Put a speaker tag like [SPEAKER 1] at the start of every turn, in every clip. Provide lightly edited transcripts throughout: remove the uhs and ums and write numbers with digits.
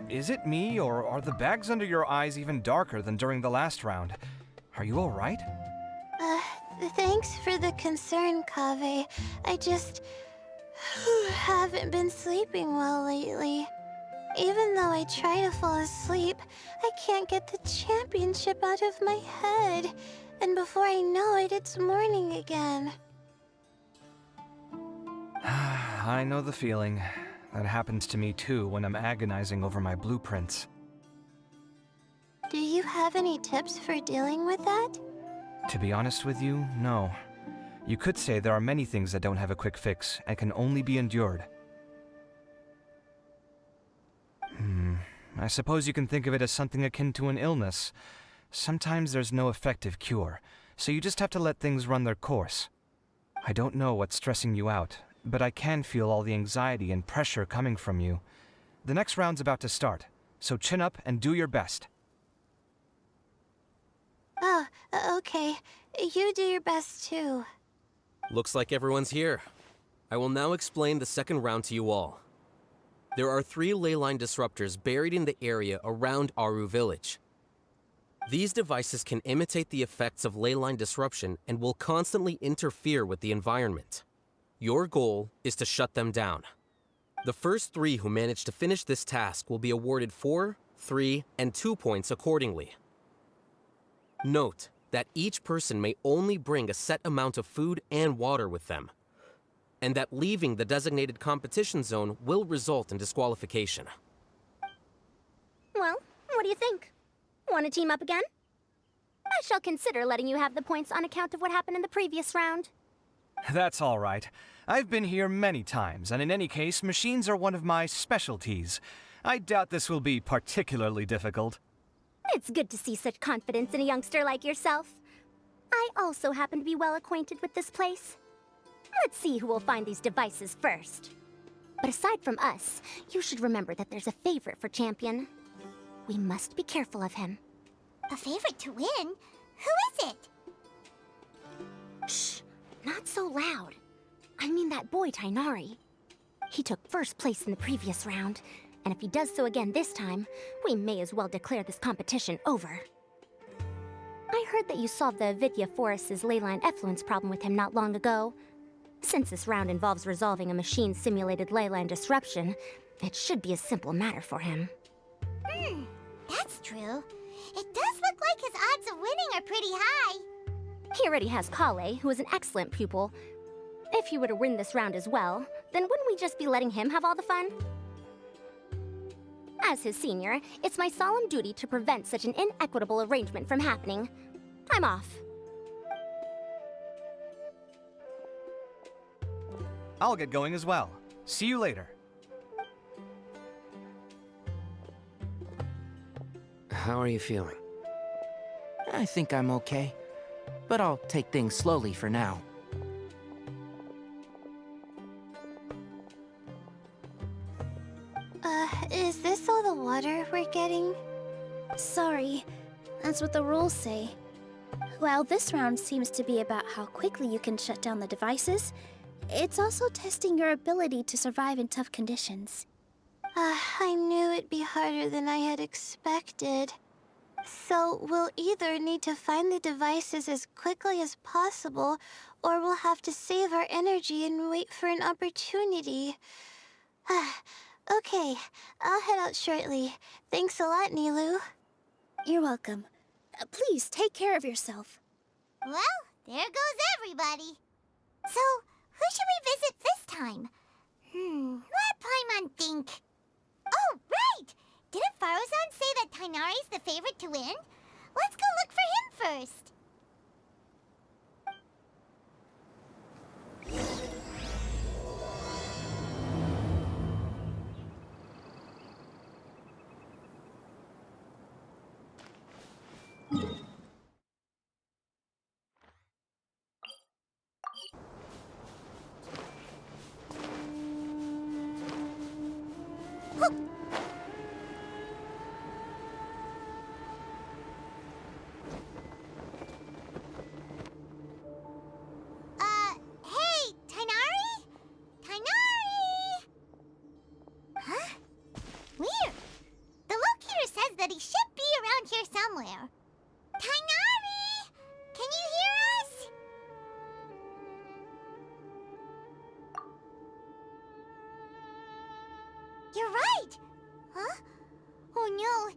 [SPEAKER 1] Is it me, or are the bags under your eyes even darker than during the last round? Are you alright?
[SPEAKER 2] Thanks for the concern, Kaveh. I just haven't been sleeping well lately. Even though I try to fall asleep, I can't get the championship out of my head. And before I know it, it's morning again.
[SPEAKER 1] I know the feeling. That happens to me too when I'm agonizing over my blueprints.
[SPEAKER 2] Do you have any tips for dealing with that?
[SPEAKER 1] To be honest with you, no. You could say there are many things that don't have a quick fix and can only be endured. I suppose you can think of it as something akin to an illness. Sometimes there's no effective cure, so you just have to let things run their course. I don't know what's stressing you out, but I can feel all the anxiety and pressure coming from you. The next round's about to start, so chin up and do your best.
[SPEAKER 2] Oh, okay. You do your best too.
[SPEAKER 3] Looks like everyone's here. I will now explain the second round to you all. There are 3 leyline disruptors buried in the area around Aru Village. These devices can imitate the effects of leyline disruption and will constantly interfere with the environment. Your goal is to shut them down. The first 3 who manage to finish this task will be awarded 4, 3, and 2 points accordingly. Note that each person may only bring a set amount of food and water with them, and that leaving the designated competition zone will result in disqualification.
[SPEAKER 4] Well, what do you think? Want to team up again? I shall consider letting you have the points on account of what happened in the previous round.
[SPEAKER 1] That's all right. I've been here many times, and in any case, machines are one of my specialties. I doubt this will be particularly difficult.
[SPEAKER 4] It's good to see such confidence in a youngster like yourself. I also happen to be well acquainted with this place. Let's see who will find these devices first. But aside from us, you should remember that there's a favorite for Champion. We must be careful of him.
[SPEAKER 5] A favorite to win? Who is it?
[SPEAKER 4] Shh, not so loud. I mean that boy Tainari. He took first place in the previous round, and if he does so again this time, we may as well declare this competition over. I heard that you solved the Avidya Forest's leyline effluence problem with him not long ago. Since this round involves resolving a machine-simulated leyline disruption, it should be a simple matter for him.
[SPEAKER 5] That's true. It does look like his odds of winning are pretty high.
[SPEAKER 4] He already has Kale, who is an excellent pupil. If he were to win this round as well, then wouldn't we just be letting him have all the fun? As his senior, it's my solemn duty to prevent such an inequitable arrangement from happening. I'm off.
[SPEAKER 1] I'll get going as well. See you later.
[SPEAKER 6] How are you feeling? I think I'm okay, but I'll take things slowly for now.
[SPEAKER 2] Is this all the water we're getting?
[SPEAKER 7] Sorry, that's what the rules say. While this round seems to be about how quickly you can shut down the devices, it's also testing your ability to survive in tough conditions.
[SPEAKER 2] I knew it'd be harder than I had expected. So we'll either need to find the devices as quickly as possible, or we'll have to save our energy and wait for an opportunity. Okay, I'll head out shortly. Thanks a lot, Nilu.
[SPEAKER 7] You're welcome. Please take care of yourself.
[SPEAKER 5] Well, there goes everybody. So, who should we visit this time? Let Paimon think. Oh, right! Didn't Faruzan say that Tainari's the favorite to win? Let's go look for him first. Hey, Tainari? Tainari! Huh? Weird. no.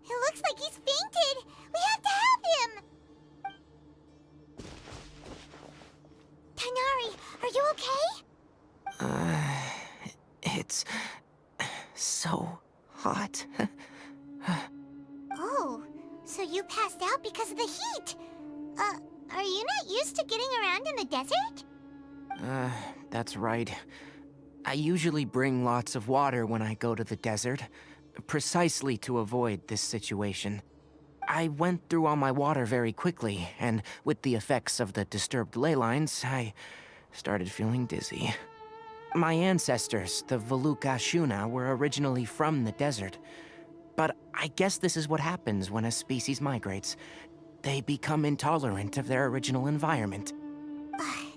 [SPEAKER 5] It looks like he's fainted. We have to help him. Tighnari, are you okay?
[SPEAKER 6] It's so hot.
[SPEAKER 5] Oh, so you passed out because of the heat. Are you not used to getting around in the desert?
[SPEAKER 6] That's right. I usually bring lots of water when I go to the desert, precisely to avoid this situation. I went through all my water very quickly, and with the effects of the disturbed ley lines, I started feeling dizzy. My ancestors, the Veluca Shuna, were originally from the desert. But I guess this is what happens when a species migrates. They become intolerant of their original environment.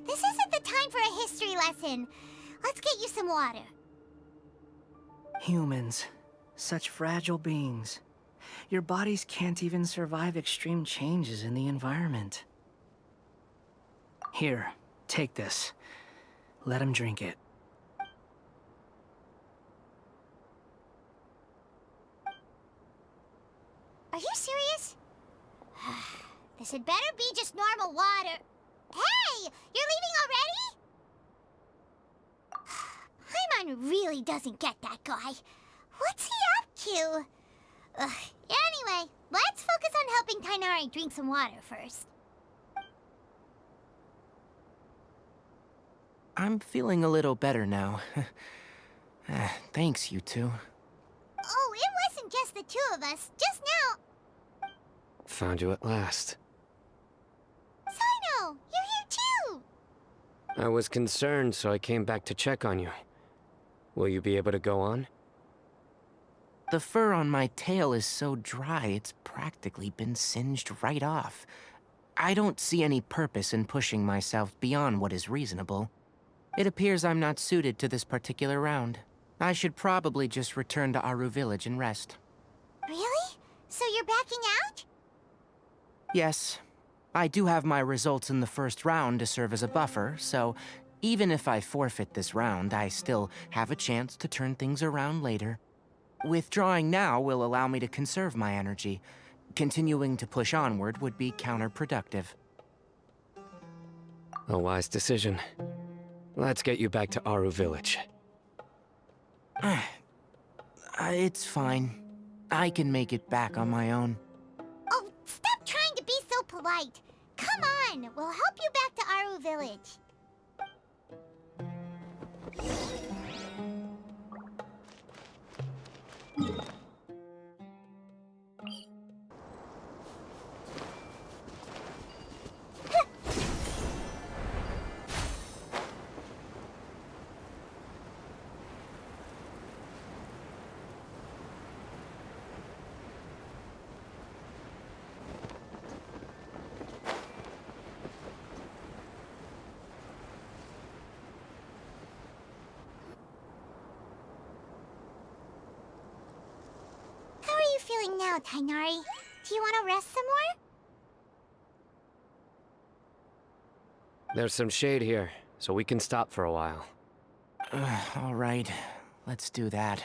[SPEAKER 5] This isn't the time for a history lesson. Let's get you some water.
[SPEAKER 8] Humans. Such fragile beings. Your bodies can't even survive extreme changes in the environment. Here, take this. Let him drink it.
[SPEAKER 5] Are you serious? This had better be just normal water. Hey! You're leaving already? Paimon really doesn't get that guy. What's he up to? Anyway, let's focus on helping Tighnari drink some water first.
[SPEAKER 6] I'm feeling a little better now. Thanks, you two.
[SPEAKER 5] Oh, it wasn't just the two of us. Just now...
[SPEAKER 9] Found you at last.
[SPEAKER 5] Sino, you're here too!
[SPEAKER 9] I was concerned, so I came back to check on you. Will you be able to go on?
[SPEAKER 6] The fur on my tail is so dry, it's practically been singed right off. I don't see any purpose in pushing myself beyond what is reasonable. It appears I'm not suited to this particular round. I should probably just return to Aru Village and rest.
[SPEAKER 5] Really? So you're backing out?
[SPEAKER 6] Yes. I do have my results in the first round to serve as a buffer, so even if I forfeit this round, I still have a chance to turn things around later. Withdrawing now will allow me to conserve my energy. Continuing to push onward would be counterproductive.
[SPEAKER 9] A wise decision. Let's get you back to Aru Village.
[SPEAKER 6] It's fine. I can make it back on my own.
[SPEAKER 5] Oh, stop trying to be so polite. Come on, we'll help you back to Aru Village. How are you feeling now, Tighnari? Do you want to rest some more?
[SPEAKER 9] There's some shade here, so we can stop for a while.
[SPEAKER 6] All right, let's do that.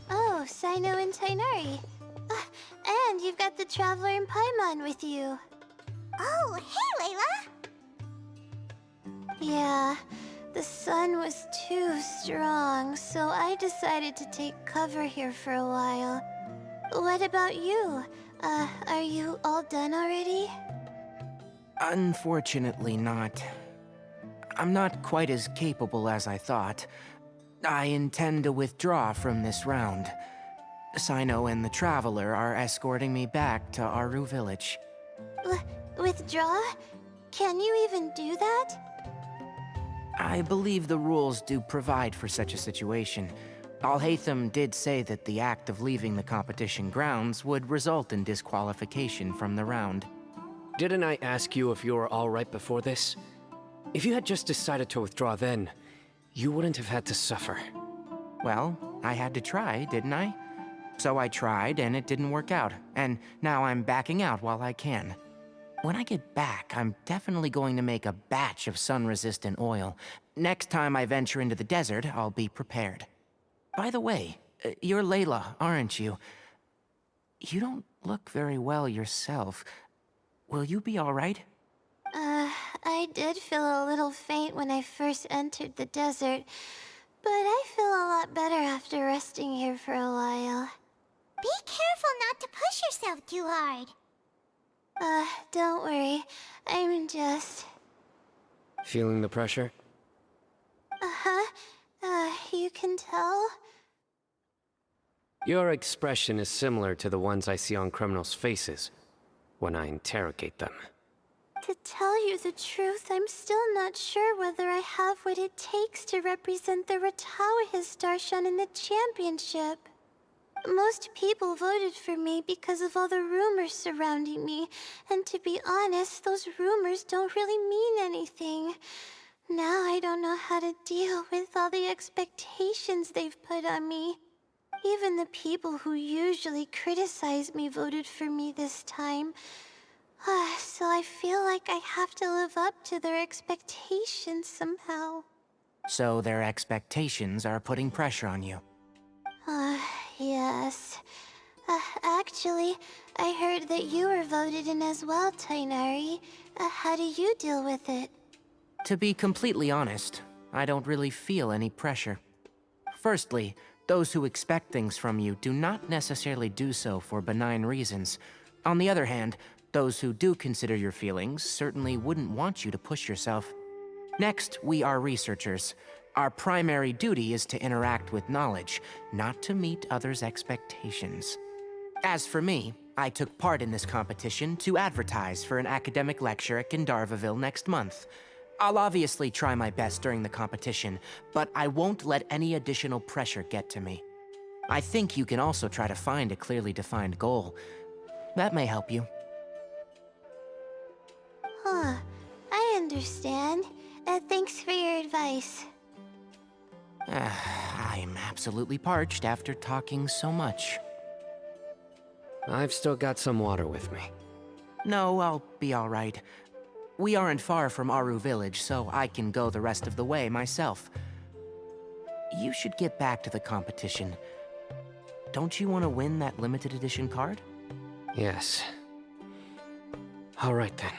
[SPEAKER 2] Oh, Sino and Tighnari. And you've got the Traveler and Paimon with you.
[SPEAKER 5] Oh, hey, Layla!
[SPEAKER 2] Yeah, the sun was too strong, so I decided to take cover here for a while. What about you? Are you all done already?
[SPEAKER 6] Unfortunately not. I'm not quite as capable as I thought. I intend to withdraw from this round. Sino and the Traveler are escorting me back to Aru Village.
[SPEAKER 2] Withdraw? Can you even do that?
[SPEAKER 6] I believe the rules do provide for such a situation. Alhaitham did say that the act of leaving the competition grounds would result in disqualification from the round.
[SPEAKER 9] Didn't I ask you if you were all right before this? If you had just decided to withdraw then, You wouldn't have had to suffer.
[SPEAKER 6] Well, I had to try, didn't I? So I tried, and it didn't work out, and now I'm backing out while I can. When I get back, I'm definitely going to make a batch of sun-resistant oil. Next time I venture into the desert, I'll be prepared. By the way, you're Layla, aren't you? You don't look very well yourself. Will you be all right?
[SPEAKER 2] I did feel a little faint when I first entered the desert, but I feel a lot better after resting here for a while.
[SPEAKER 5] Be careful not to push yourself too hard.
[SPEAKER 2] Don't worry. I'm just...
[SPEAKER 9] Feeling the pressure?
[SPEAKER 2] Uh-huh. You can tell?
[SPEAKER 9] Your expression is similar to the ones I see on criminals' faces when I interrogate them.
[SPEAKER 2] To tell you the truth, I'm still not sure whether I have what it takes to represent the Ratawa Darshan in the championship. Most people voted for me because of all the rumors surrounding me, and to be honest, those rumors don't really mean anything. Now I don't know how to deal with all the expectations they've put on me. Even the people who usually criticize me voted for me this time. So I feel like I have to live up to their expectations somehow.
[SPEAKER 6] So their expectations are putting pressure on you.
[SPEAKER 2] Yes. Actually, I heard that you were voted in as well, Tainari. How do you deal with it?
[SPEAKER 6] To be completely honest, I don't really feel any pressure. Firstly, those who expect things from you do not necessarily do so for benign reasons. On the other hand, those who do consider your feelings certainly wouldn't want you to push yourself. Next, we are researchers. Our primary duty is to interact with knowledge, not to meet others' expectations. As for me, I took part in this competition to advertise for an academic lecture at Gandharvaville next month. I'll obviously try my best during the competition, but I won't let any additional pressure get to me. I think you can also try to find a clearly defined goal. That may help you.
[SPEAKER 2] I understand. Thanks for your advice.
[SPEAKER 6] I'm absolutely parched after talking so much.
[SPEAKER 9] I've still got some water with me.
[SPEAKER 6] No, I'll be all right. We aren't far from Aru Village, so I can go the rest of the way myself. You should get back to the competition. Don't you want to win that limited edition card?
[SPEAKER 9] Yes. All right then.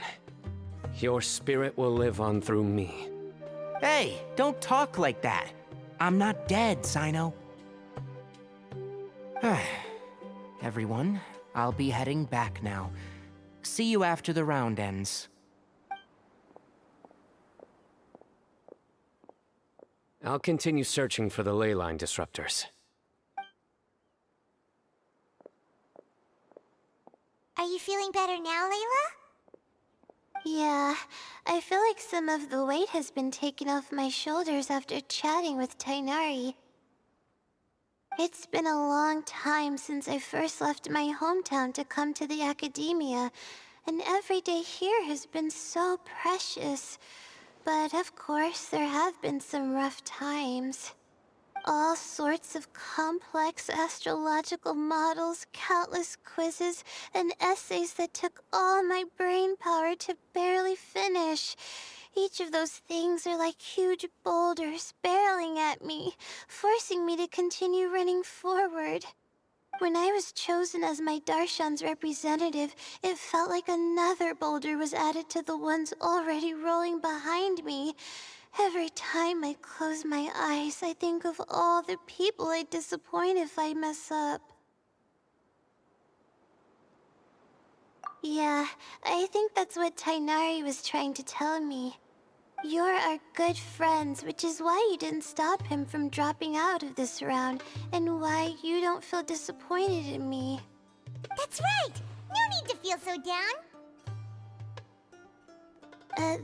[SPEAKER 9] Your spirit will live on through me.
[SPEAKER 6] Hey, don't talk like that. I'm not dead, Sino. Everyone, I'll be heading back now. See you after the round ends.
[SPEAKER 9] I'll continue searching for the ley line disruptors.
[SPEAKER 5] Are you feeling better now, Layla?
[SPEAKER 2] Yeah, I feel like some of the weight has been taken off my shoulders after chatting with Tainari. It's been a long time since I first left my hometown to come to the academia, and every day here has been so precious. But of course, there have been some rough times. All sorts of complex astrological models, countless quizzes, and essays that took all my brain power to barely finish. Each of those things are like huge boulders barreling at me, forcing me to continue running forward. When I was chosen as my Darshan's representative, it felt like another boulder was added to the ones already rolling behind me. Every time I close my eyes, I think of all the people I'd disappoint if I mess up. Yeah, I think that's what Tainari was trying to tell me. You're our good friends, which is why you didn't stop him from dropping out of this round, and why you don't feel disappointed in me.
[SPEAKER 5] That's right! No need to feel so down!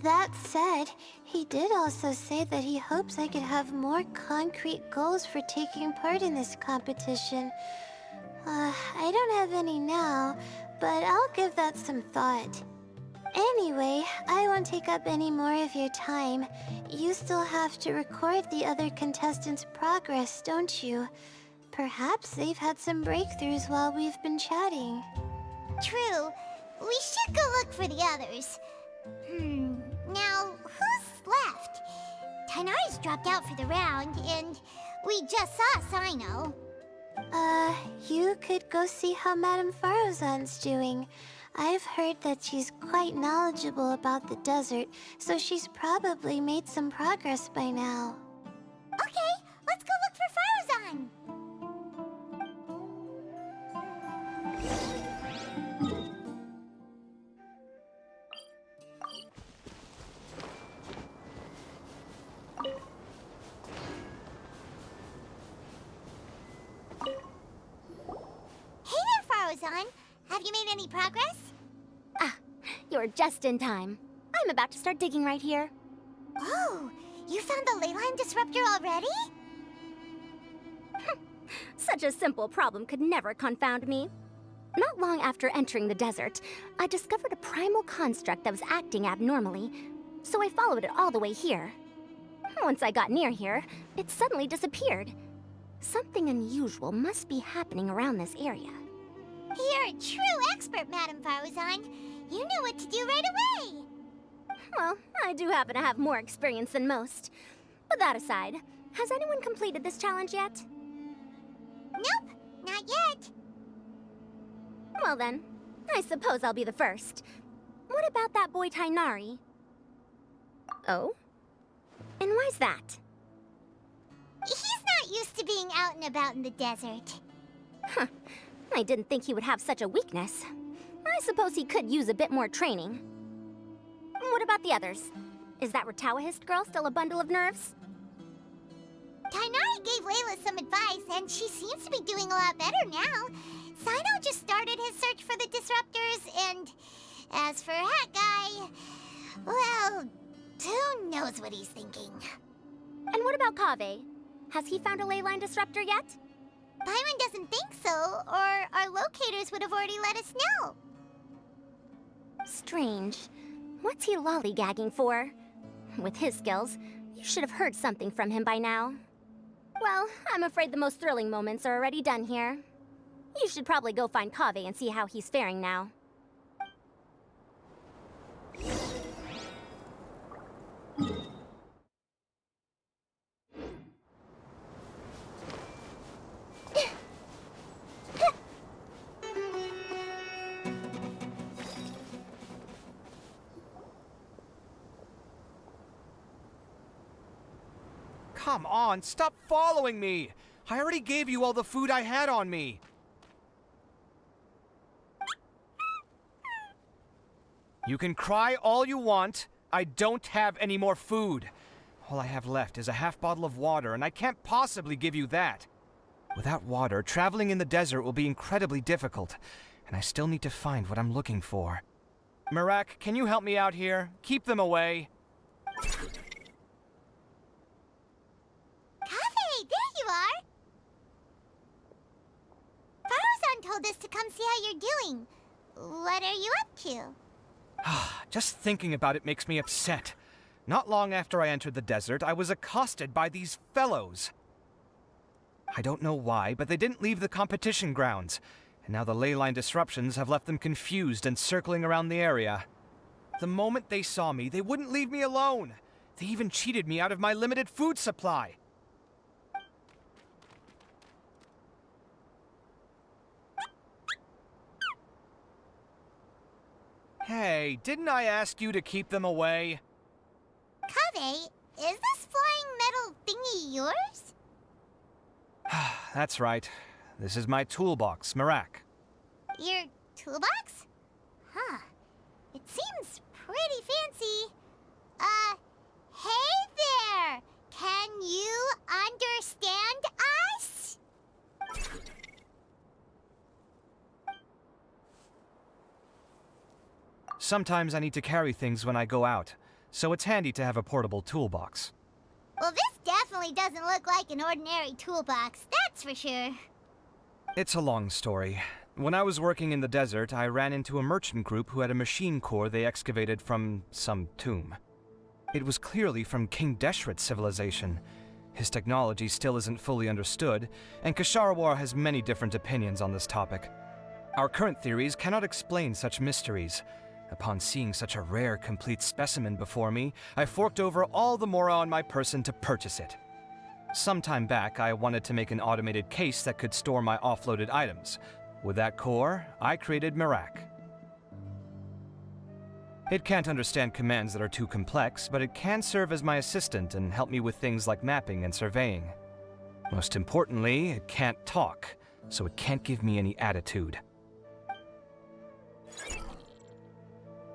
[SPEAKER 2] That said, he did also say that he hopes I could have more concrete goals for taking part in this competition. I don't have any now, but I'll give that some thought. Anyway, I won't take up any more of your time. You still have to record the other contestants' progress, don't you? Perhaps they've had some breakthroughs while we've been chatting.
[SPEAKER 5] True. We should go look for the others. Now, who's left? Tainari's dropped out for the round, and we just saw Sino.
[SPEAKER 2] You could go see how Madame Farozan's doing. I've heard that she's quite knowledgeable about the desert, so she's probably made some progress by now.
[SPEAKER 5] Okay, let's go look for Farozan. Hey there, Farozan. Have you made any progress?
[SPEAKER 4] Ah, you're just in time. I'm about to start digging right here.
[SPEAKER 5] Oh, you found the leyline disruptor already?
[SPEAKER 4] Such a simple problem could never confound me. Not long after entering the desert, I discovered a primal construct that was acting abnormally, so I followed it all the way here. Once I got near here, it suddenly disappeared. Something unusual must be happening around this area.
[SPEAKER 5] You're a true expert, Madame Farozan. You knew what to do right away.
[SPEAKER 4] Well, I do happen to have more experience than most. But that aside, has anyone completed this challenge yet?
[SPEAKER 5] Nope, not yet.
[SPEAKER 4] Well then, I suppose I'll be the first. What about that boy Tainari? Oh? And why's that?
[SPEAKER 5] He's not used to being out and about in the desert.
[SPEAKER 4] Huh. I didn't think he would have such a weakness. I suppose he could use a bit more training. What about the others? Is that Ratawahist girl still a bundle of nerves?
[SPEAKER 5] Tainari gave Layla some advice, and she seems to be doing a lot better now. Sino just started his search for the disruptors, and as for that guy, well, who knows what he's thinking.
[SPEAKER 4] And what about Kaveh? Has he found a leyline disruptor yet?
[SPEAKER 5] Paimon doesn't think so, or our locators would have already let us know.
[SPEAKER 4] Strange. What's he lollygagging for? With his skills, you should have heard something from him by now. Well, I'm afraid the most thrilling moments are already done here. You should probably go find Kaveh and see how he's faring now.
[SPEAKER 1] Come on, stop following me! I already gave you all the food I had on me. You can cry all you want. I don't have any more food. All I have left is a half bottle of water, and I can't possibly give you that. Without water, traveling in the desert will be incredibly difficult, and I still need to find what I'm looking for. Marak, can you help me out here? Keep them away.
[SPEAKER 5] Kaveh, there you are! Farozan told us to come see how you're doing. What are you up to?
[SPEAKER 1] Just thinking about it makes me upset. Not long after I entered the desert, I was accosted by these fellows. I don't know why, but they didn't leave the competition grounds, and now the leyline disruptions have left them confused and circling around the area. The moment they saw me, they wouldn't leave me alone. They even cheated me out of my limited food supply. Hey, didn't I ask you to keep them away?
[SPEAKER 5] Kaveh, is this flying metal thingy yours?
[SPEAKER 1] That's right. This is my toolbox, Marak.
[SPEAKER 5] Your toolbox? Huh. It seems pretty fancy. Hey there! Can you understand us?
[SPEAKER 1] Sometimes I need to carry things when I go out, so it's handy to have a portable toolbox.
[SPEAKER 5] Well, this definitely doesn't look like an ordinary toolbox, that's for sure.
[SPEAKER 1] It's a long story. When I was working in the desert, I ran into a merchant group who had a machine core they excavated from some tomb. It was clearly from King Deshret's civilization. His technology still isn't fully understood, and Kasharawar has many different opinions on this topic. Our current theories cannot explain such mysteries. Upon seeing such a rare, complete specimen before me, I forked over all the mora on my person to purchase it. Some time back, I wanted to make an automated case that could store my offloaded items. With that core, I created Mirak. It can't understand commands that are too complex, but it can serve as my assistant and help me with things like mapping and surveying. Most importantly, it can't talk, so it can't give me any attitude.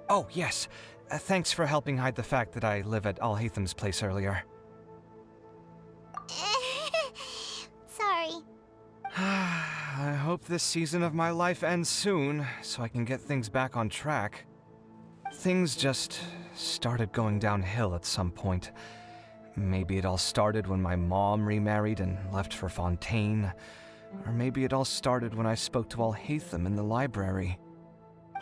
[SPEAKER 1] Oh, yes. Thanks for helping hide the fact that I live at Alhatham's place earlier.
[SPEAKER 5] Sorry.
[SPEAKER 1] I hope this season of my life ends soon, so I can get things back on track. Things just started going downhill at some point. Maybe it all started when my mom remarried and left for Fontaine. Or maybe it all started when I spoke to Alhatham in the library.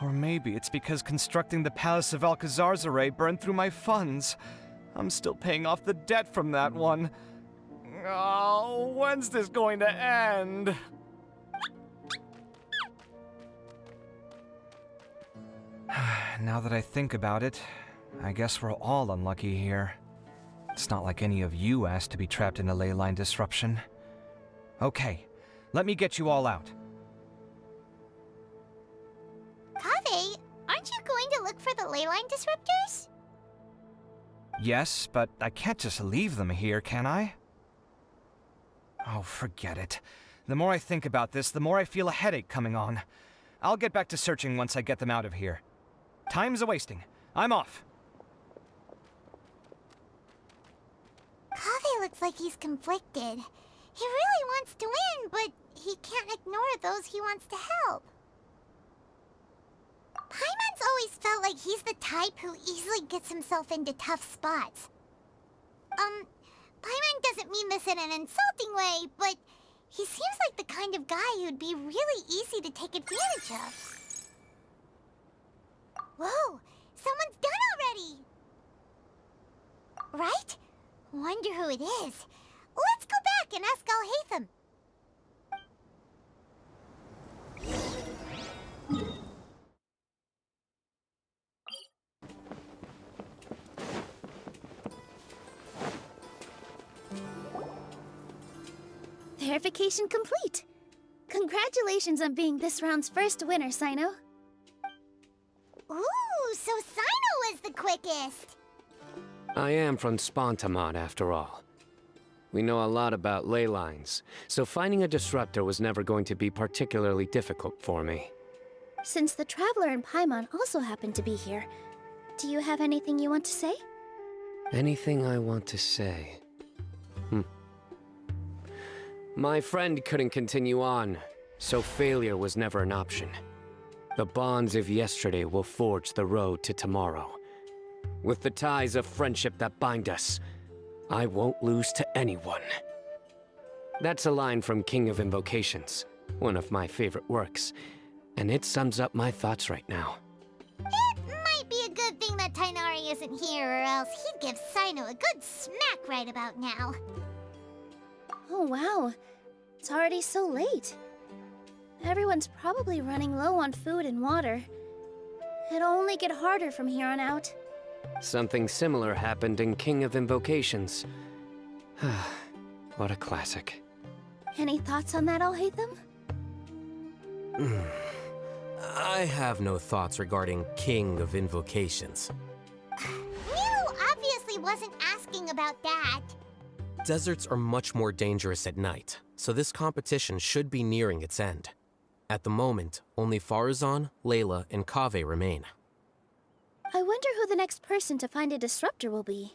[SPEAKER 1] Or maybe it's because constructing the Palace of Alcazarzaray burned through my funds. I'm still paying off the debt from that one. Oh, when's this going to end? Now that I think about it, I guess we're all unlucky here. It's not like any of you asked to be trapped in a ley line disruption. Okay, let me get you all out.
[SPEAKER 5] Kaveh, aren't you going to look for the ley line disruptors?
[SPEAKER 1] Yes, but I can't just leave them here, can I? Oh, forget it. The more I think about this, the more I feel a headache coming on. I'll get back to searching once I get them out of here. Time's a-wasting. I'm off.
[SPEAKER 5] Kaveh looks like he's conflicted. He really wants to win, but he can't ignore those he wants to help. Paimon's always felt like he's the type who easily gets himself into tough spots. Paimon doesn't mean this in an insulting way, but he seems like the kind of guy who'd be really easy to take advantage of. Whoa! Someone's done already! Right? Wonder who it is. Let's go back and ask Alhatham.
[SPEAKER 7] Verification complete. Congratulations on being this round's first winner, Sino.
[SPEAKER 5] Ooh, so Sino was the quickest!
[SPEAKER 9] I am from Spontamod, after all. We know a lot about ley lines, so finding a disruptor was never going to be particularly difficult for me.
[SPEAKER 7] Since the Traveler and Paimon also happen to be here, do you have anything you want to say?
[SPEAKER 9] Anything I want to say? My friend couldn't continue on, so failure was never an option. The bonds of yesterday will forge the road to tomorrow. With the ties of friendship that bind us, I won't lose to anyone. That's a line from King of Invocations, one of my favorite works, and it sums up my thoughts right now.
[SPEAKER 5] It might be a good thing that Tainari isn't here, or else he'd give Sino a good smack right about now.
[SPEAKER 7] Oh wow, it's already so late. Everyone's probably running low on food and water. It'll only get harder from here on out.
[SPEAKER 9] Something similar happened in King of Invocations. What a classic.
[SPEAKER 7] Any thoughts on that, Alhatham?
[SPEAKER 3] I have no thoughts regarding King of Invocations.
[SPEAKER 5] Milu obviously wasn't asking about that.
[SPEAKER 3] Deserts are much more dangerous at night, so this competition should be nearing its end. At the moment, only Farazan, Layla, and Kaveh remain.
[SPEAKER 7] I wonder who the next person to find a disruptor will be.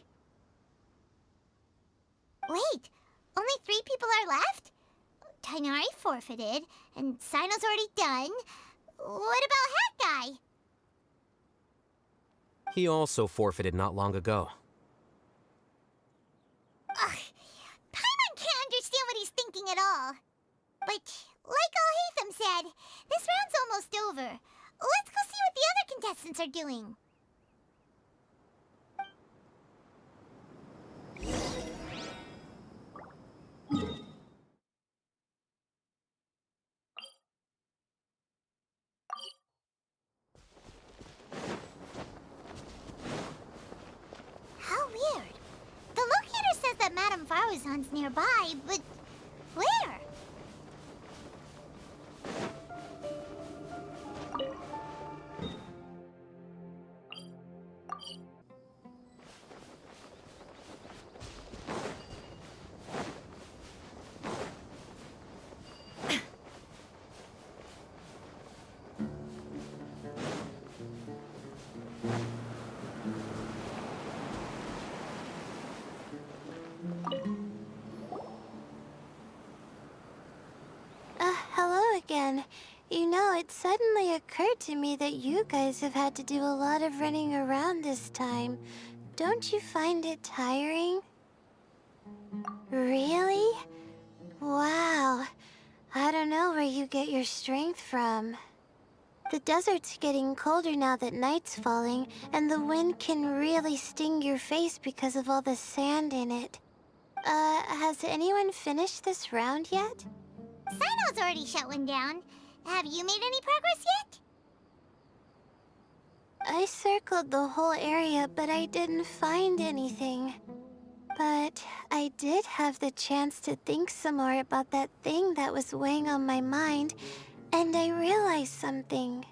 [SPEAKER 5] Wait, only 3 people are left? Tainari forfeited, and Sino's already done. What about Hat Guy?
[SPEAKER 3] He also forfeited not long ago.
[SPEAKER 5] Ugh, Paimon can't understand what he's thinking at all. But, like Alhatham said, this almost over. Let's go see what the other contestants are doing. How weird. The locator says that Madame Faruzan's nearby, but where?
[SPEAKER 2] Hello again. You know, it suddenly occurred to me that you guys have had to do a lot of running around this time. Don't you find it tiring? Really? Wow. I don't know where you get your strength from. The desert's getting colder now that night's falling, and the wind can really sting your face because of all the sand in it. Has anyone finished this round yet?
[SPEAKER 5] Sino's already shut one down. Have you made any progress yet?
[SPEAKER 2] I circled the whole area, but I didn't find anything. But I did have the chance to think some more about that thing that was weighing on my mind, and I realized something.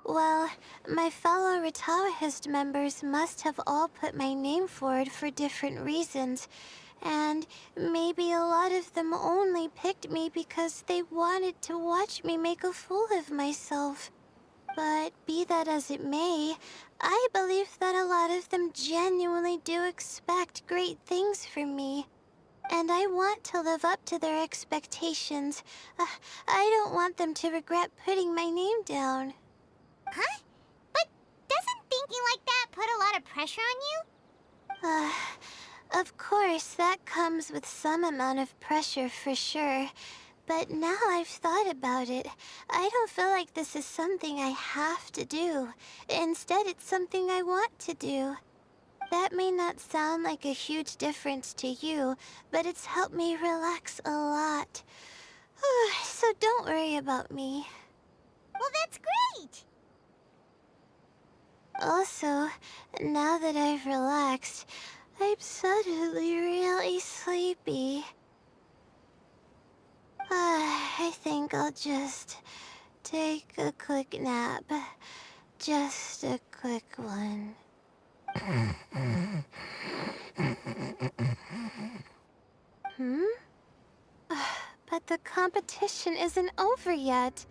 [SPEAKER 2] Well, my fellow Retawahist members must have all put my name forward for different reasons, and maybe a lot of them only picked me because they wanted to watch me make a fool of myself. But be that as it may, I believe that a lot of them genuinely do expect great things from me. And I want to live up to their expectations. I don't want them to regret putting my name down.
[SPEAKER 5] Huh? But doesn't thinking like that put a lot of pressure on you?
[SPEAKER 2] Of course, that comes with some amount of pressure for sure. But now I've thought about it, I don't feel like this is something I have to do. Instead, it's something I want to do. That may not sound like a huge difference to you, but it's helped me relax a lot. So don't worry about me.
[SPEAKER 5] Well, that's great!
[SPEAKER 2] Also, now that I've relaxed, I'm suddenly really sleepy. I think I'll just take a quick nap. Just a quick one. But the competition isn't over yet.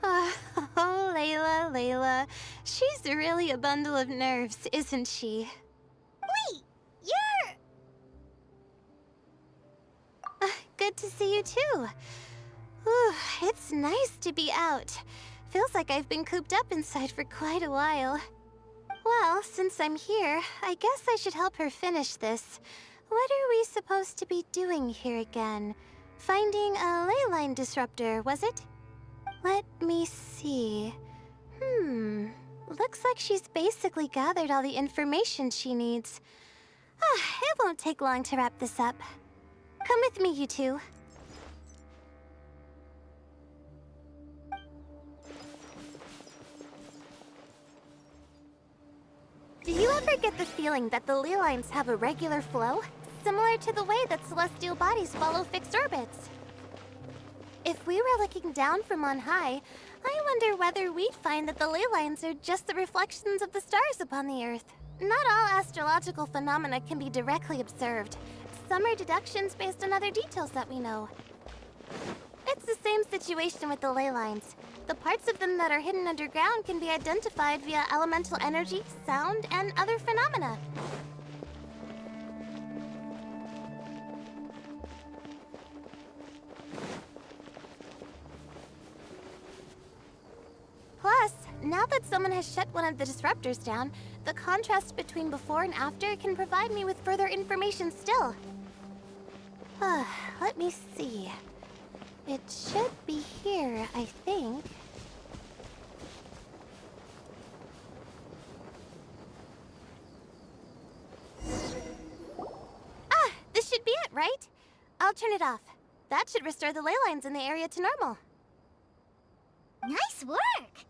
[SPEAKER 2] Oh, Layla. She's really a bundle of nerves, isn't she?
[SPEAKER 5] Wait, you're...
[SPEAKER 2] Good to see you too. Whew, it's nice to be out. Feels like I've been cooped up inside for quite a while. Well, since I'm here, I guess I should help her finish this. What are we supposed to be doing here again? Finding a ley line disruptor, was it? Let me see. Looks like she's basically gathered all the information she needs. It won't take long to wrap this up. Come with me, you two. Do you ever get the feeling that the ley lines have a regular flow? Similar to the way that celestial bodies follow fixed orbits? If we were looking down from on high, I wonder whether we'd find that the ley lines are just the reflections of the stars upon the Earth. Not all astrological phenomena can be directly observed. Some are deductions based on other details that we know. It's the same situation with the ley lines. The parts of them that are hidden underground can be identified via elemental energy, sound, and other phenomena. Plus, now that someone has shut one of the disruptors down, the contrast between before and after can provide me with further information still. Let me see. It should be here, I think. I'll turn it off. That should restore the ley lines in the area to normal.
[SPEAKER 5] Nice work!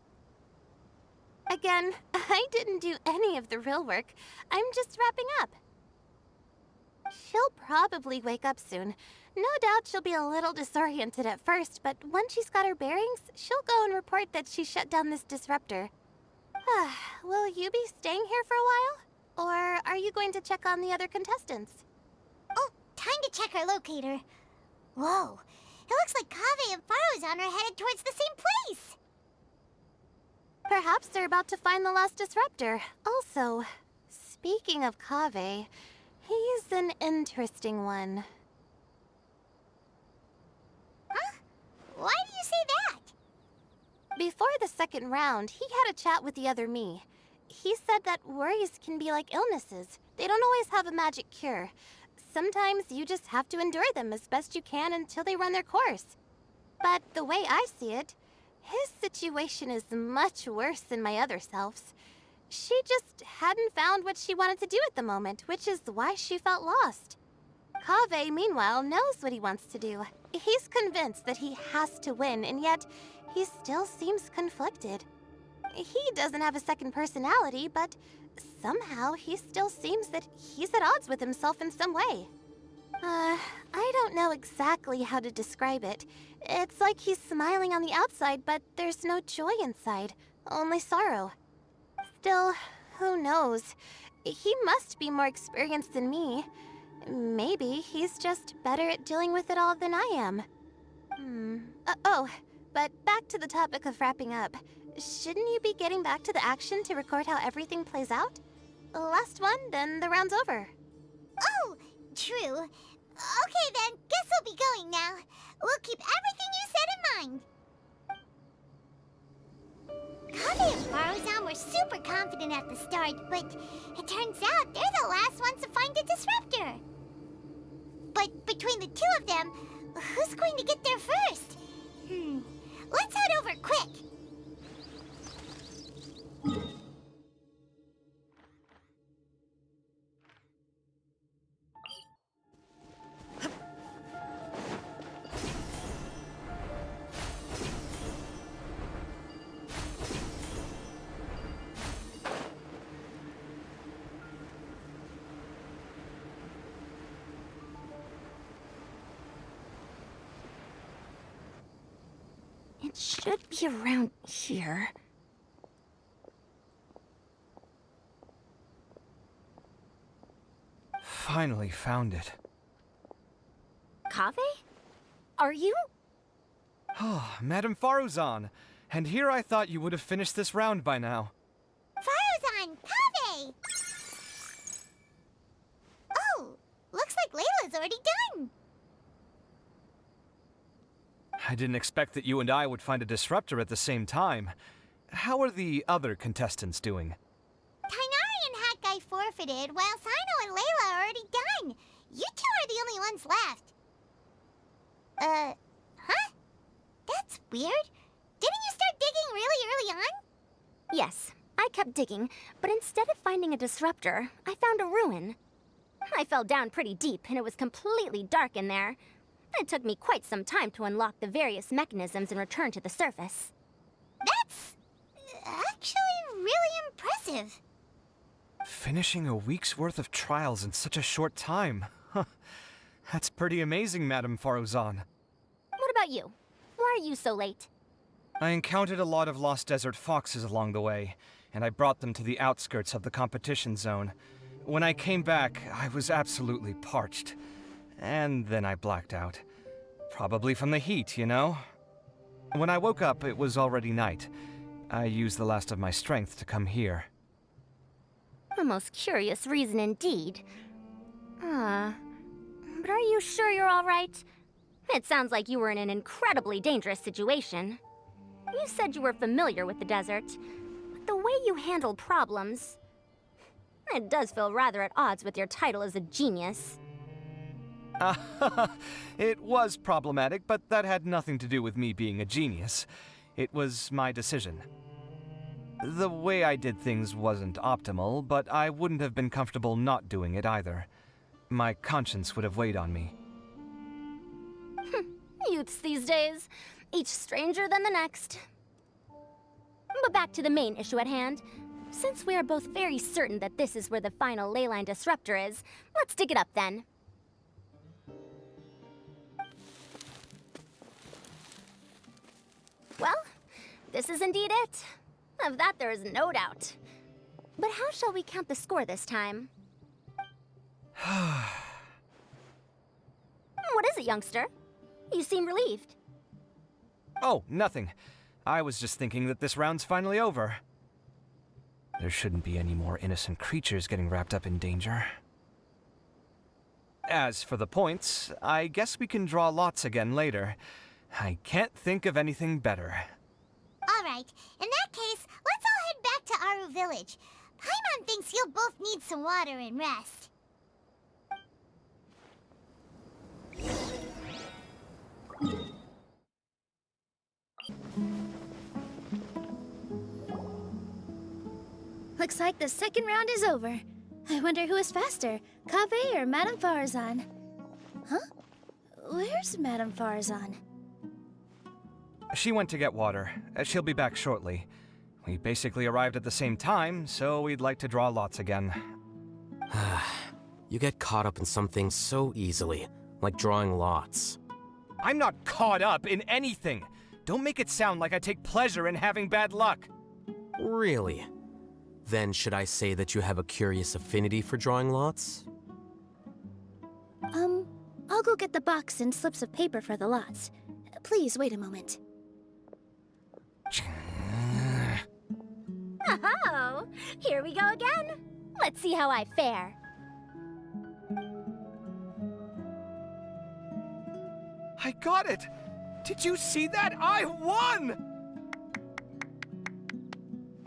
[SPEAKER 2] Again, I didn't do any of the real work. I'm just wrapping up. She'll probably wake up soon. No doubt she'll be a little disoriented at first, but once she's got her bearings, she'll go and report that she shut down this disruptor. Will you be staying here for a while? Or are you going to check on the other contestants?
[SPEAKER 5] Oh, time to check our locator. Whoa, it looks like Kaveh and Faruzan are headed towards the same place.
[SPEAKER 2] Perhaps they're about to find the last disruptor. Also, speaking of Kaveh, he's an interesting one.
[SPEAKER 5] Huh? Why do you say that?
[SPEAKER 2] Before the second round, he had a chat with the other me. He said that worries can be like illnesses. They don't always have a magic cure. Sometimes you just have to endure them as best you can until they run their course. But the way I see it, his situation is much worse than my other self's. She just hadn't found what she wanted to do at the moment, which is why she felt lost. Kaveh, meanwhile, knows what he wants to do. He's convinced that he has to win, and yet he still seems conflicted. He doesn't have a second personality, but somehow he still seems that he's at odds with himself in some way. I don't know exactly how to describe it. It's like he's smiling on the outside, but there's no joy inside, only sorrow. Still, who knows? He must be more experienced than me. Maybe he's just better at dealing with it all than I am. But back to the topic of wrapping up. Shouldn't you be getting back to the action to record how everything plays out? Last one, then the round's over.
[SPEAKER 5] Oh, true. Okay then, guess we'll be going now. We'll keep everything you said in mind. Kaveh and Faruzan were super confident at the start, but it turns out they're the last ones to find a disruptor. But between the two of them, who's going to get there first? Let's head over quick.
[SPEAKER 4] It should be around here.
[SPEAKER 1] Finally found it.
[SPEAKER 4] Kaveh? Are you?
[SPEAKER 1] Oh, Madame Faruzan. And here I thought you would have finished this round by now.
[SPEAKER 5] Faruzan, Kaveh! Oh, looks like Layla's already done.
[SPEAKER 1] I didn't expect that you and I would find a disruptor at the same time. How are the other contestants doing?
[SPEAKER 5] Tainari and Hat Guy forfeited, while Sino and Layla are already done. You two are the only ones left. Huh? That's weird. Didn't you start digging really early on?
[SPEAKER 4] Yes, I kept digging, but instead of finding a disruptor, I found a ruin. I fell down pretty deep, and it was completely dark in there. It took me quite some time to unlock the various mechanisms and return to the surface.
[SPEAKER 5] That's actually really impressive.
[SPEAKER 1] Finishing a week's worth of trials in such a short time. Huh. That's pretty amazing, Madame Faruzan.
[SPEAKER 4] What about you? Why are you so late?
[SPEAKER 1] I encountered a lot of lost desert foxes along the way, and I brought them to the outskirts of the competition zone. When I came back, I was absolutely parched. And then I blacked out. Probably from the heat, you know? When I woke up, it was already night. I used the last of my strength to come here.
[SPEAKER 4] A most curious reason indeed. But are you sure you're all right? It sounds like you were in an incredibly dangerous situation. You said you were familiar with the desert, but the way you handle problems... It does feel rather at odds with your title as a genius.
[SPEAKER 1] It was problematic, but that had nothing to do with me being a genius. It was my decision. The way I did things wasn't optimal, but I wouldn't have been comfortable not doing it either. My conscience would have weighed on me.
[SPEAKER 4] youths these days. Each stranger than the next. But back to the main issue at hand. Since we are both very certain that this is where the final leyline disruptor is, let's dig it up then. Well, this is indeed it. Of that there is no doubt. But how shall we count the score this time? What is it, youngster? You seem relieved.
[SPEAKER 1] Oh, nothing. I was just thinking that this round's finally over. There shouldn't be any more innocent creatures getting wrapped up in danger. As for the points, I guess we can draw lots again later. I can't think of anything better.
[SPEAKER 5] Alright, in that case, let's all head back to Aru Village. Paimon thinks you'll both need some water and rest.
[SPEAKER 7] Looks like the second round is over. I wonder who is faster, Kaveh or Madame Farazan? Huh? Where's Madame Farazan?
[SPEAKER 1] She went to get water. She'll be back shortly. We basically arrived at the same time, so we'd like to draw lots again.
[SPEAKER 3] You get caught up in some things so easily, like drawing lots.
[SPEAKER 1] I'm not caught up in anything! Don't make it sound like I take pleasure in having bad luck!
[SPEAKER 3] Really? Then should I say that you have a curious affinity for drawing lots?
[SPEAKER 7] I'll go get the box and slips of paper for the lots. Please wait a moment.
[SPEAKER 4] Oh, here we go again. Let's see how I fare.
[SPEAKER 1] I got it! Did you see that? I won!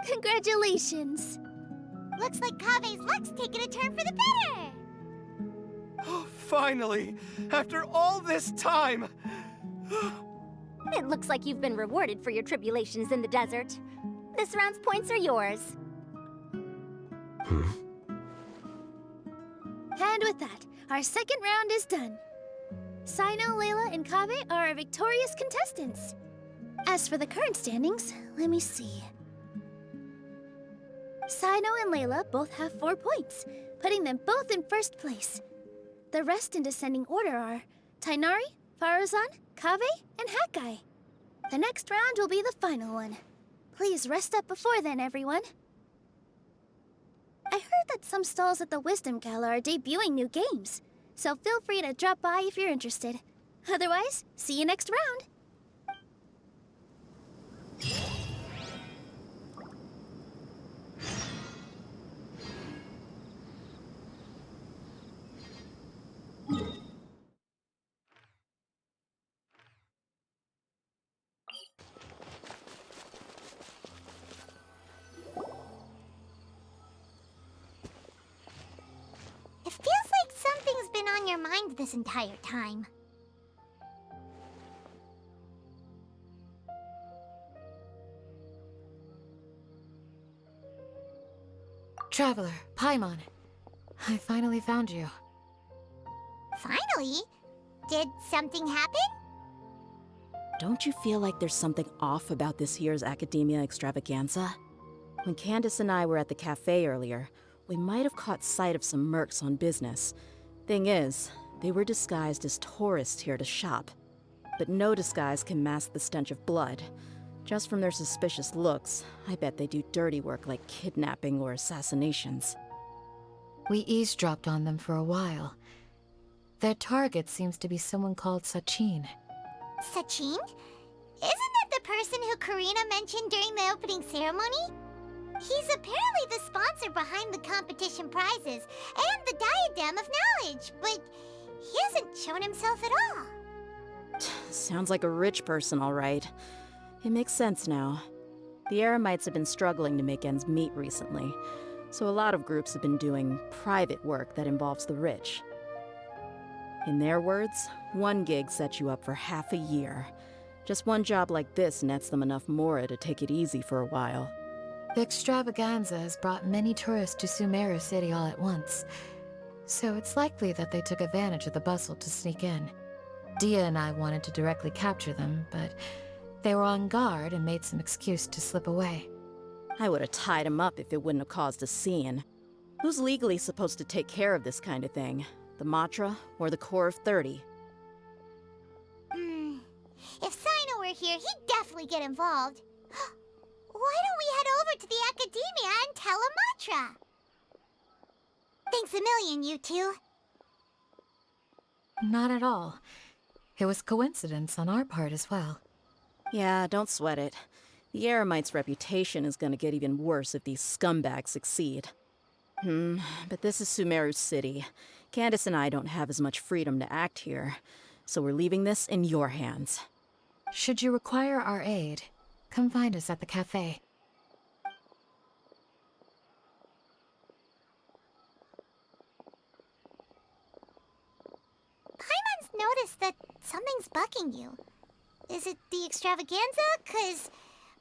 [SPEAKER 7] Congratulations!
[SPEAKER 5] Looks like Kaveh's luck's taking a turn for the better!
[SPEAKER 1] Oh, finally! After all this time!
[SPEAKER 4] It looks like you've been rewarded for your tribulations in the desert. This round's points are yours.
[SPEAKER 3] Hmm?
[SPEAKER 7] And with that, our second round is done. Sino, Layla, and Kaveh are our victorious contestants. As for the current standings, let me see. Sino and Layla both have 4 points, putting them both in first place. The rest in descending order are Tighnari, Farazan, Kaveh, and Hakai. The next round will be the final one. Please rest up before then, everyone. I heard that some stalls at the Wisdom Gala are debuting new games, so feel free to drop by if you're interested. Otherwise, see you next round.
[SPEAKER 5] It feels like something's been on your mind this entire time.
[SPEAKER 10] Traveler, Paimon. I finally found you.
[SPEAKER 5] Finally? Did something happen?
[SPEAKER 11] Don't you feel like there's something off about this year's Academia Extravaganza? When Candace and I were at the cafe earlier, we might have caught sight of some mercs on business. Thing is, they were disguised as tourists here to shop. But no disguise can mask the stench of blood. Just from their suspicious looks, I bet they do dirty work like kidnapping or assassinations.
[SPEAKER 10] We eavesdropped on them for a while. Their target seems to be someone called Sachin.
[SPEAKER 5] Sachin? Isn't that the person who Karina mentioned during the opening ceremony? He's apparently the sponsor behind the competition prizes and the Diadem of Knowledge, but he hasn't shown himself at all.
[SPEAKER 11] Sounds like a rich person, all right. It makes sense now. The Eremites have been struggling to make ends meet recently, so a lot of groups have been doing private work that involves the rich. In their words, one gig sets you up for half a year. Just one job like this nets them enough mora to take it easy for a while.
[SPEAKER 10] The extravaganza has brought many tourists to Sumeru City all at once, so it's likely that they took advantage of the bustle to sneak in. Dia and I wanted to directly capture them, but they were on guard and made some excuse to slip away.
[SPEAKER 11] I would have tied him up if it wouldn't have caused a scene. Who's legally supposed to take care of this kind of thing? The Matra or the Core of 30?
[SPEAKER 5] If Sino were here, he'd definitely get involved. Why don't we head over to the Academia and tell Amatra? Thanks a million, you two.
[SPEAKER 10] Not at all. It was coincidence on our part as well.
[SPEAKER 11] Yeah, don't sweat it. The Eremite's reputation is gonna get even worse if these scumbags succeed. But this is Sumeru City. Candace and I don't have as much freedom to act here, so we're leaving this in your hands.
[SPEAKER 10] Should you require our aid, come find us at the cafe.
[SPEAKER 5] Paimon's noticed that something's bugging you. Is it the extravaganza? 'Cause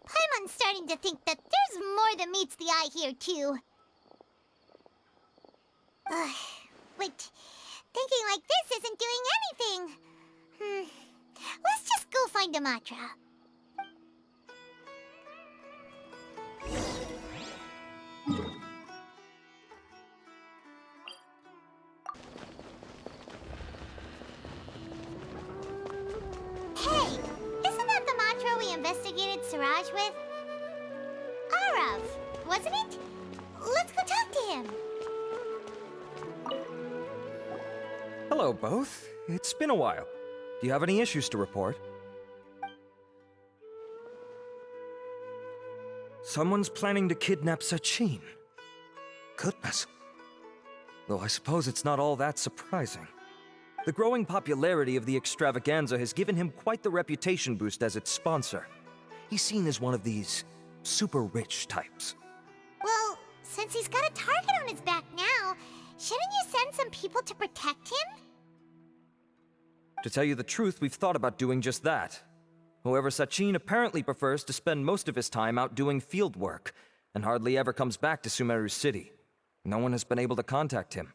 [SPEAKER 5] Paimon's starting to think that there's more than meets the eye here, too. But thinking like this isn't doing anything. Let's just go find Amatra. Hey, isn't that the Matra we investigated Siraj with? Arav, wasn't it? Let's go talk to him.
[SPEAKER 12] Hello, both. It's been a while. Do you have any issues to report? Someone's planning to kidnap Sachin. Goodness. Though I suppose it's not all that surprising. The growing popularity of the extravaganza has given him quite the reputation boost as its sponsor. He's seen as one of these super rich types.
[SPEAKER 5] Well, since he's got a target on his back now, shouldn't you send some people to protect him?
[SPEAKER 12] To tell you the truth, we've thought about doing just that. However, Sachin apparently prefers to spend most of his time out doing field work, and hardly ever comes back to Sumeru City. No one has been able to contact him.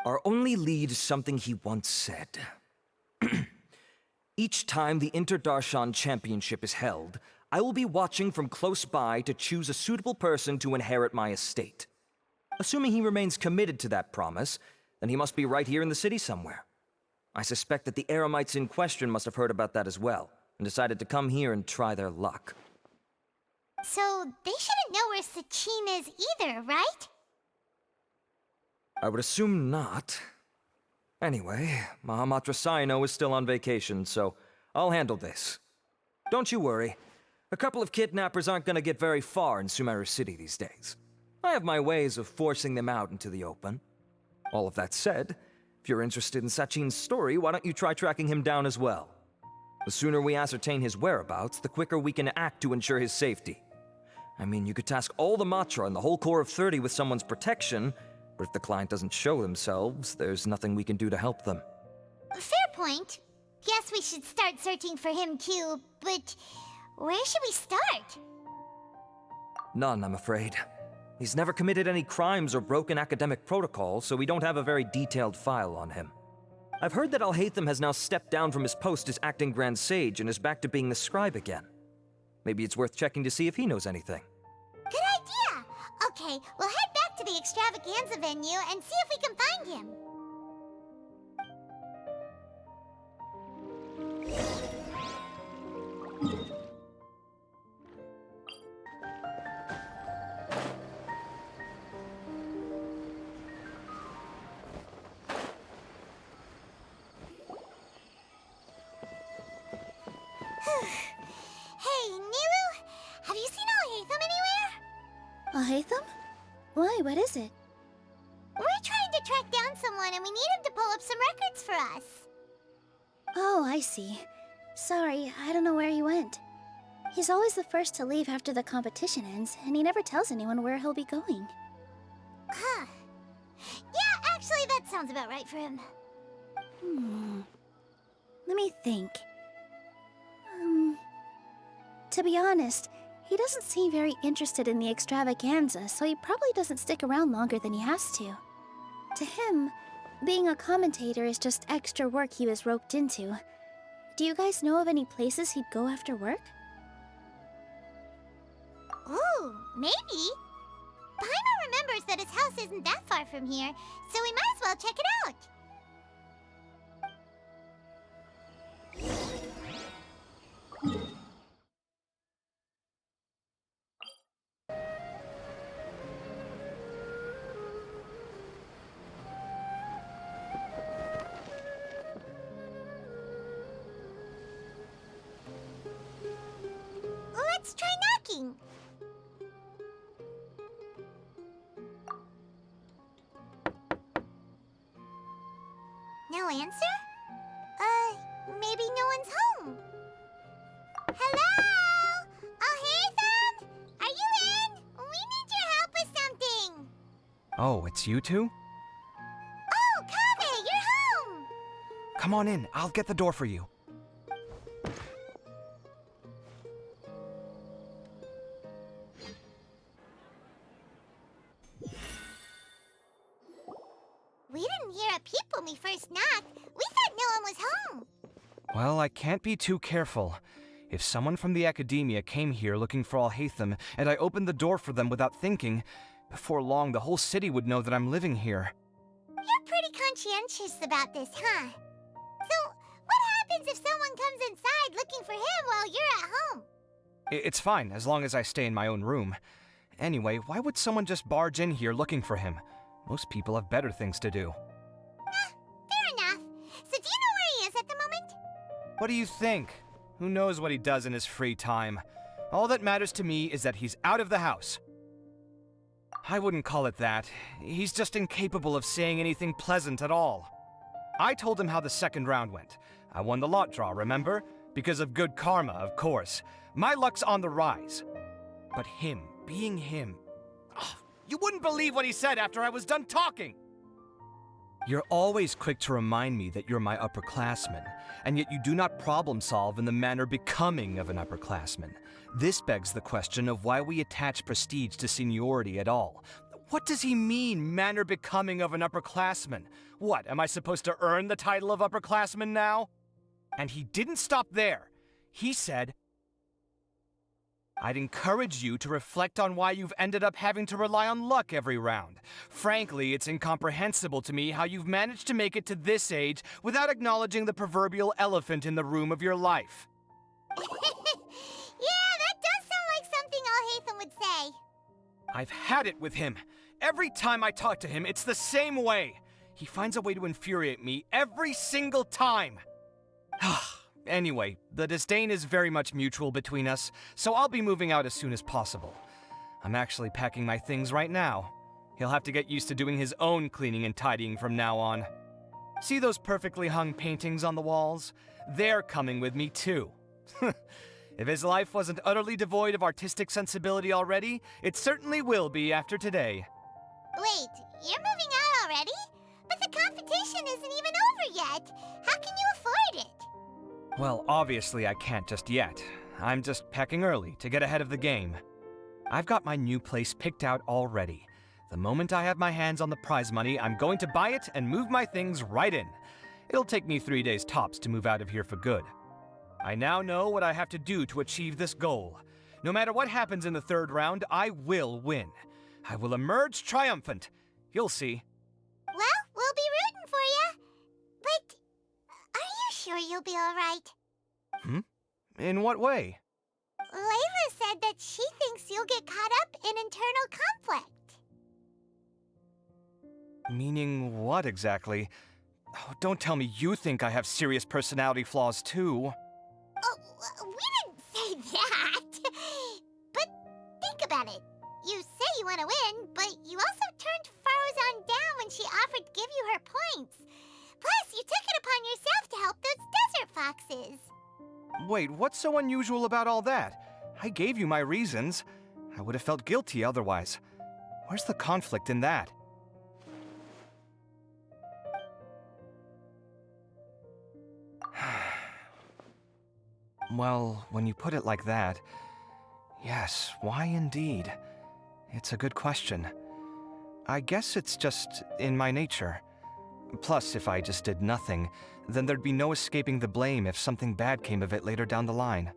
[SPEAKER 12] Our only lead is something he once said. Each time the Inter-Darshan Championship is held, I will be watching from close by to choose a suitable person to inherit my estate. Assuming he remains committed to that promise, then he must be right here in the city somewhere. I suspect that the Eremites in question must have heard about that as well, and decided to come here and try their luck.
[SPEAKER 5] So they shouldn't know where Sachin is either, right?
[SPEAKER 12] I would assume not. Anyway, Mahamatra Saino is still on vacation, so I'll handle this. Don't you worry. A couple of kidnappers aren't gonna get very far in Sumeru City these days. I have my ways of forcing them out into the open. All of that said, if you're interested in Sachin's story, why don't you try tracking him down as well? The sooner we ascertain his whereabouts, the quicker we can act to ensure his safety. I mean, you could task all the Matra and the whole Core of 30 with someone's protection, but if the client doesn't show themselves, there's nothing we can do to help them.
[SPEAKER 5] Fair point. Guess we should start searching for him too, but where should we start?
[SPEAKER 12] None, I'm afraid. He's never committed any crimes or broken academic protocol, so we don't have a very detailed file on him. I've heard that Alhaitham has now stepped down from his post as acting Grand Sage and is back to being the scribe again. Maybe it's worth checking to see if he knows anything.
[SPEAKER 5] Good idea! Okay, we'll head back to the extravaganza venue and see if we can find him. Hey, Nilu, have you seen Alhaitham anywhere?
[SPEAKER 7] Alhaitham? Why, what is it?
[SPEAKER 5] We're trying to track down someone and we need him to pull up some records for us.
[SPEAKER 7] Oh, I see. Sorry, I don't know where he went. He's always the first to leave after the competition ends, and he never tells anyone where he'll be going.
[SPEAKER 5] Huh. Yeah, actually, that sounds about right for him.
[SPEAKER 7] Let me think. To be honest, he doesn't seem very interested in the extravaganza, so he probably doesn't stick around longer than he has to. To him, being a commentator is just extra work he was roped into, Do you guys know of any places he'd go after work?
[SPEAKER 5] Ooh, maybe. Paimon remembers that his house isn't that far from here, so we might as well check it out. Let's try knocking. No answer? Maybe no one's home. Hello? Alhaitham? Are you in? We need your help with something.
[SPEAKER 1] Oh, it's you two?
[SPEAKER 5] Oh, Kaveh, you're home.
[SPEAKER 1] Come on in, I'll get the door for you.
[SPEAKER 5] We didn't hear a peep when we first knocked. We thought no one was home.
[SPEAKER 1] Well, I can't be too careful. If someone from the academia came here looking for Alhaitham, and I opened the door for them without thinking, before long the whole city would know that I'm living here.
[SPEAKER 5] You're pretty conscientious about this, huh? So, what happens if someone comes inside looking for him while you're at home?
[SPEAKER 1] It's fine, as long as I stay in my own room. Anyway, why would someone just barge in here looking for him? Most people have better things to do.
[SPEAKER 5] Fair enough. So do you know where he is at the moment?
[SPEAKER 1] What do you think? Who knows what he does in his free time? All that matters to me is that he's out of the house. I wouldn't call it that. He's just incapable of saying anything pleasant at all. I told him how the second round went. I won the lot draw, remember? Because of good karma, of course. My luck's on the rise. But him, being him... You wouldn't believe what he said after I was done talking! You're always quick to remind me that you're my upperclassman, and yet you do not problem solve in the manner becoming of an upperclassman. This begs the question of why we attach prestige to seniority at all. What does he mean, manner becoming of an upperclassman? What, am I supposed to earn the title of upperclassman now? And he didn't stop there. He said, I'd encourage you to reflect on why you've ended up having to rely on luck every round. Frankly, it's incomprehensible to me how you've managed to make it to this age without acknowledging the proverbial elephant in the room of your life.
[SPEAKER 5] Yeah, that does sound like something Alhaitham would say.
[SPEAKER 1] I've had it with him. Every time I talk to him, it's the same way. He finds a way to infuriate me every single time. Anyway, the disdain is very much mutual between us, so I'll be moving out as soon as possible. I'm actually packing my things right now. He'll have to get used to doing his own cleaning and tidying from now on. See those perfectly hung paintings on the walls? They're coming with me too. If his life wasn't utterly devoid of artistic sensibility already, it certainly will be after today.
[SPEAKER 5] Wait, you're moving out already? But the competition isn't even over yet. How can you afford it?
[SPEAKER 1] Well, obviously I can't just yet. I'm just packing early to get ahead of the game. I've got my new place picked out already. The moment I have my hands on the prize money, I'm going to buy it and move my things right in. It'll take me 3 days tops to move out of here for good. I now know what I have to do to achieve this goal. No matter what happens in the third round, I will win. I will emerge triumphant. You'll see.
[SPEAKER 5] Well, we'll be rooting for you. But are you sure you'll be all right?
[SPEAKER 1] In what way?
[SPEAKER 5] Layla said that she thinks you'll get caught up in internal conflict.
[SPEAKER 1] Meaning what exactly? Oh, don't tell me you think I have serious personality flaws too.
[SPEAKER 5] Oh, we didn't say that. But think about it. You say you want to win, but you also turned Faruzan down when she offered to give you her points. Plus, you took it upon yourself to help those desert foxes.
[SPEAKER 1] Wait, what's so unusual about all that? I gave you my reasons. I would have felt guilty otherwise. Where's the conflict in that? Well, when you put it like that, yes, why indeed? It's a good question. I guess it's just in my nature. Plus, if I just did nothing, Then there'd be no escaping the blame if something bad came of it later down the line.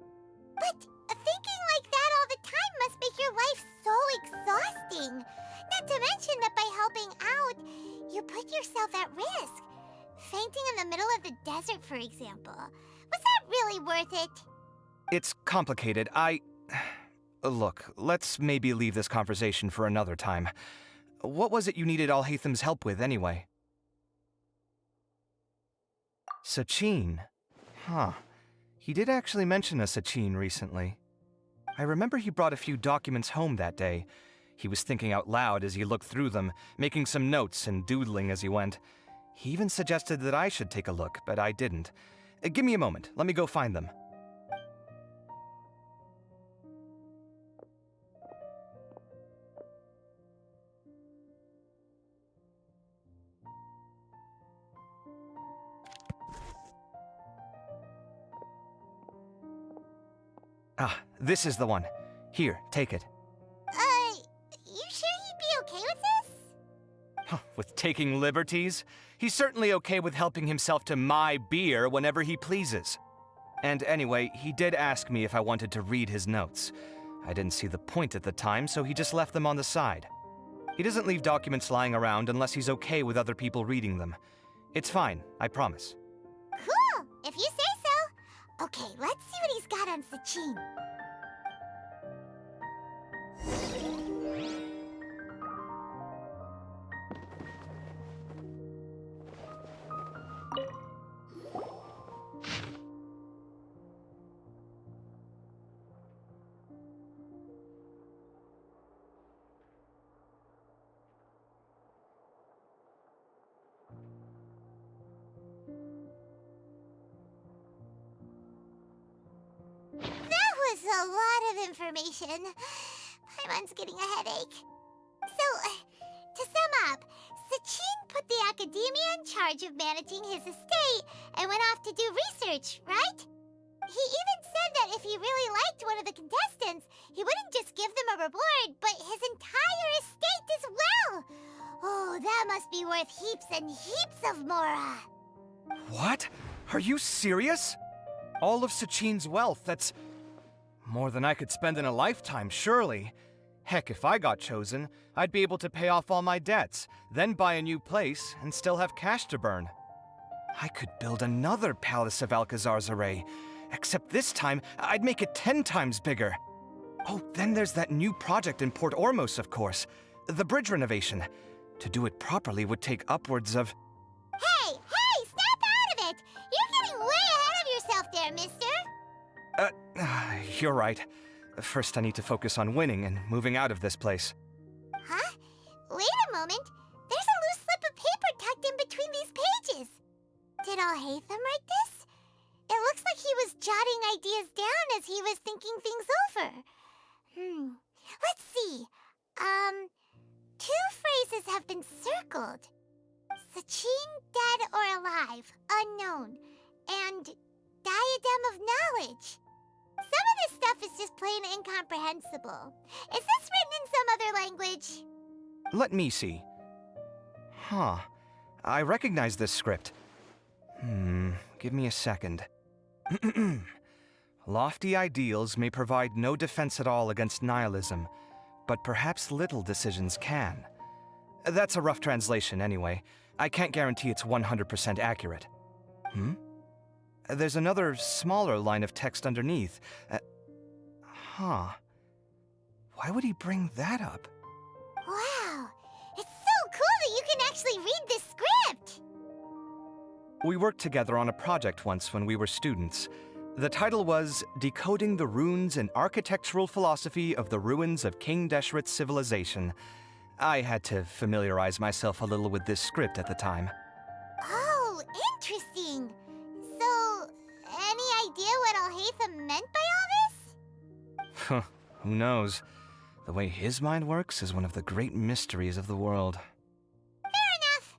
[SPEAKER 5] But thinking like that all the time must make your life so exhausting. Not to mention that by helping out, you put yourself at risk. Fainting in the middle of the desert, for example. Was that really worth it?
[SPEAKER 1] It's complicated. Look, let's maybe leave this conversation for another time. What was it you needed Alhaitham's help with, anyway? Sachin? Huh. He did actually mention a Sachin recently. I remember he brought a few documents home that day. He was thinking out loud as he looked through them, making some notes and doodling as he went. He even suggested that I should take a look, but I didn't. Give me a moment. Let me go find them. Ah, this is the one. Here, take it.
[SPEAKER 5] You sure he'd be okay with this?
[SPEAKER 1] With taking liberties? He's certainly okay with helping himself to my beer whenever he pleases. And anyway, he did ask me if I wanted to read his notes. I didn't see the point at the time, so he just left them on the side. He doesn't leave documents lying around unless he's okay with other people reading them. It's fine, I promise.
[SPEAKER 5] Cool, if you say so. Okay, let's see what he's got on Sachin. A lot of information. Paimon's getting a headache. So, to sum up, Sachin put the academia in charge of managing his estate and went off to do research, right? He even said that if he really liked one of the contestants, he wouldn't just give them a reward, but his entire estate as well. Oh, that must be worth heaps and heaps of mora.
[SPEAKER 1] What? Are you serious? All of Sachin's wealth, that's more than I could spend in a lifetime, surely. Heck, if I got chosen, I'd be able to pay off all my debts, then buy a new place, and still have cash to burn. I could build another Palace of Alcazar's array, except this time, I'd make it 10 times bigger. Oh, then there's that new project in Port Ormos, of course. The bridge renovation. To do it properly would take upwards of...
[SPEAKER 5] Hey, snap out of it! You're getting way ahead of yourself there, mister!
[SPEAKER 1] You're right. First, I need to focus on winning and moving out of this place.
[SPEAKER 5] Huh? Wait a moment. There's a loose slip of paper tucked in between these pages. Did Alhaitham write this? It looks like he was jotting ideas down as he was thinking things over. Let's see. Two phrases have been circled. Sachin, dead or alive, unknown. And diadem of knowledge. Some of this stuff is just plain incomprehensible. Is this written in some other language?
[SPEAKER 1] Let me see. Huh. I recognize this script. Give me a second. Lofty ideals may provide no defense at all against nihilism, but perhaps little decisions can. That's a rough translation anyway. I can't guarantee it's 100% accurate. There's another smaller line of text underneath. Why would he bring that up?
[SPEAKER 5] Wow, it's so cool that you can actually read this script!
[SPEAKER 1] We worked together on a project once when we were students. The title was Decoding the Runes and Architectural Philosophy of the Ruins of King Deshret's Civilization. I had to familiarize myself a little with this script at the time.
[SPEAKER 5] Oh, interesting. So, any idea what Alhaitham meant by all this?
[SPEAKER 1] Who knows? The way his mind works is one of the great mysteries of the world.
[SPEAKER 5] Fair enough.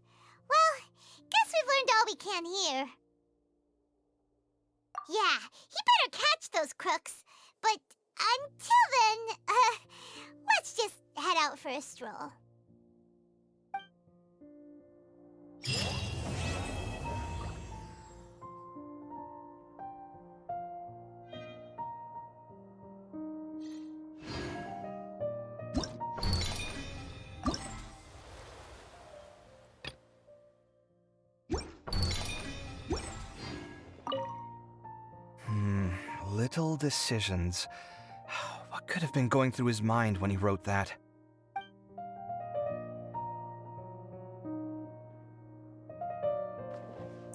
[SPEAKER 5] Well, guess we've learned all we can here. Yeah, he better catch those crooks. But until then, let's just head out for a stroll.
[SPEAKER 1] Little decisions. What could have been going through his mind when he wrote that?